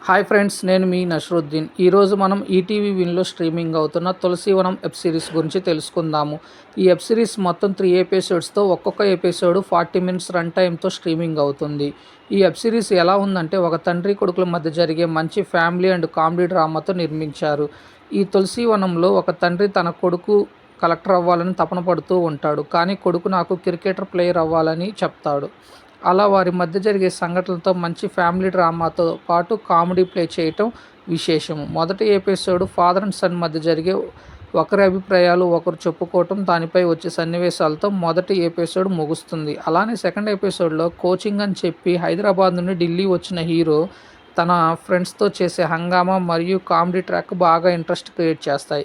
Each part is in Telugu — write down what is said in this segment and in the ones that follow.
హాయ్ ఫ్రెండ్స్, నేను మీ నషరుద్దీన్. ఈరోజు మనం ఈటీవీ విన్లో స్ట్రీమింగ్ అవుతున్న తులసీవనం వెబ్ సిరీస్ గురించి తెలుసుకుందాము. ఈ వెబ్ సిరీస్ మొత్తం 3 ఎపిసోడ్స్తో ఒక్కొక్క ఎపిసోడ్ 40 మినిట్స్ రన్ టైంతో స్ట్రీమింగ్ అవుతుంది. ఈ వెబ్ సిరీస్ ఎలా ఉందంటే, ఒక తండ్రి కొడుకుల మధ్య జరిగే మంచి ఫ్యామిలీ అండ్ కామెడీ డ్రామాతో నిర్మించారు. ఈ తులసీవనంలో ఒక తండ్రి తన కొడుకు కలెక్టర్ అవ్వాలని తపన పడుతూ ఉంటాడు. కానీ కొడుకు నాకు క్రికెటర్ ప్లేయర్ అవ్వాలని చెప్తాడు. అలా వారి మధ్య జరిగే సంఘటనలతో మంచి ఫ్యామిలీ డ్రామాతో పాటు కామెడీ ప్లే చేయటం విశేషము. మొదటి ఎపిసోడ్ ఫాదర్ అండ్ సన్ మధ్య జరిగే ఒకరి అభిప్రాయాలు ఒకరు చెప్పుకోవటం, దానిపై వచ్చే సన్నివేశాలతో మొదటి ఎపిసోడ్ ముగుస్తుంది. అలానే సెకండ్ ఎపిసోడ్లో కోచింగ్ అని చెప్పి హైదరాబాద్ నుండి ఢిల్లీ వచ్చిన హీరో తన ఫ్రెండ్స్తో చేసే హంగామా మరియు కామెడీ ట్రాక్ బాగా ఇంట్రెస్ట్ క్రియేట్ చేస్తాయి.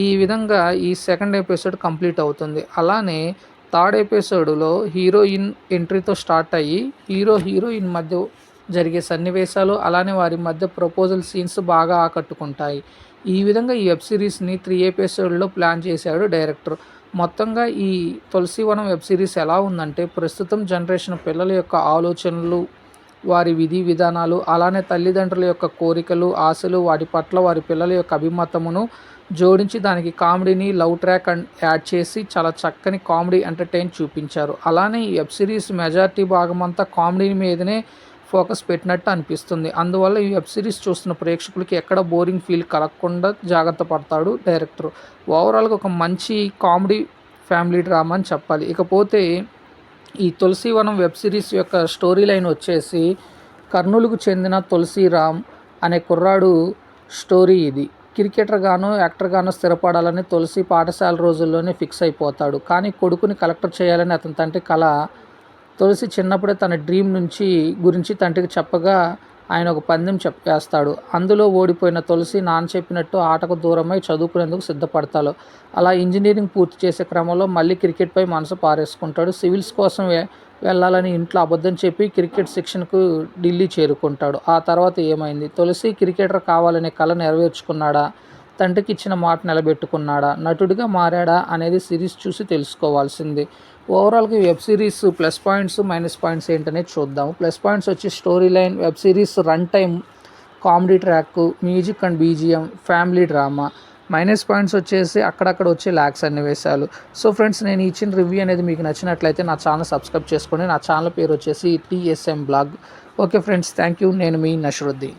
ఈ విధంగా ఈ సెకండ్ ఎపిసోడ్ కంప్లీట్ అవుతుంది. అలానే థర్డ్ ఎపిసోడ్లో హీరోయిన్ ఎంట్రీతో స్టార్ట్ అయ్యి హీరోయిన్ మధ్య జరిగే సన్నివేశాలు, అలానే వారి మధ్య ప్రపోజల్ సీన్స్ బాగా ఆకట్టుకుంటాయి. ఈ విధంగా ఈ వెబ్ సిరీస్ని 3 ఎపిసోడ్లో ప్లాన్ చేశాడు డైరెక్టర్. మొత్తంగా ఈ తులసీవనం వెబ్ సిరీస్ ఎలా ఉందంటే, ప్రస్తుతం జనరేషన్ పిల్లల యొక్క ఆలోచనలు, వారి విధి విధానాలు, అలానే తల్లిదండ్రుల యొక్క కోరికలు, ఆశలు, వాటి పట్ల వారి పిల్లల యొక్క అభిమతమును జోడించి దానికి కామెడీని, లవ్ ట్రాక్ యాడ్ చేసి చాలా చక్కని కామెడీ ఎంటర్టైన్ చూపించారు. అలానే ఈ వెబ్ సిరీస్ మెజారిటీ భాగమంతా కామెడీ మీదనే ఫోకస్ పెట్టినట్టు అనిపిస్తుంది. అందువల్ల ఈ వెబ్ సిరీస్ చూస్తున్న ప్రేక్షకులకి ఎక్కడ బోరింగ్ ఫీల్ కలగకుండా జాగ్రత్త పడతాడు డైరెక్టర్. ఓవరాల్గా ఒక మంచి కామెడీ ఫ్యామిలీ డ్రామా అని చెప్పాలి. ఇకపోతే ఈ తులసీవనం వెబ్ సిరీస్ యొక్క స్టోరీ లైన్ వచ్చేసి, కర్నూలుకు చెందిన తులసీరామ్ అనే కుర్రాడు స్టోరీ ఇది. క్రికెటర్ గాను యాక్టర్ గాను స్థిరపడాలని తులసి పాఠశాల రోజుల్లోనే ఫిక్స్ అయిపోతాడు. కానీ కొడుకుని కలెక్టర్ చేయాలని అతని తండ్రి కల. తులసి చిన్నప్పుడే తన డ్రీమ్ గురించి తండ్రికి చెప్పగా ఆయన ఒక పందెం వేస్తాడు. అందులో ఓడిపోయిన తులసి నాన్న చెప్పినట్టు ఆటకు దూరమై చదువుకునేందుకు సిద్ధపడతాడు. అలా ఇంజనీరింగ్ పూర్తి చేసే క్రమంలో మళ్ళీ క్రికెట్పై మనసు పారేసుకుంటాడు. సివిల్స్ కోసం వెళ్ళాలని ఇంట్లో అబద్ధం చెప్పి క్రికెట్ శిక్షణకు ఢిల్లీ చేరుకుంటాడు. ఆ తర్వాత ఏమైంది? తులసి క్రికెటర్ కావాలనే కల నెరవేర్చుకున్నాడా? తండ్రికి ఇచ్చిన మాట నిలబెట్టుకున్నాడా? నటుడిగా మారాడా అనేది సిరీస్ చూసి తెలుసుకోవాల్సింది. ఓవరాల్గా web series plus points, minus points ఏంటనేది చూద్దాం. ప్లస్ పాయింట్స్ వచ్చి story line, web series run time, comedy track, music and BGM, family drama. Minus points వచ్చేసి అక్కడక్కడ వచ్చే ల్యాగ్ సన్నివేశాలు. సో ఫ్రెండ్స్, నేను ఇచ్చిన రివ్యూ అనేది మీకు నచ్చినట్లయితే నా ఛానల్ సబ్స్క్రైబ్ చేసుకోండి. నా ఛానల్ పేరు వచ్చేసి TSM blog. Okay friends, thank you. నేను మీ నషరుద్దీన్.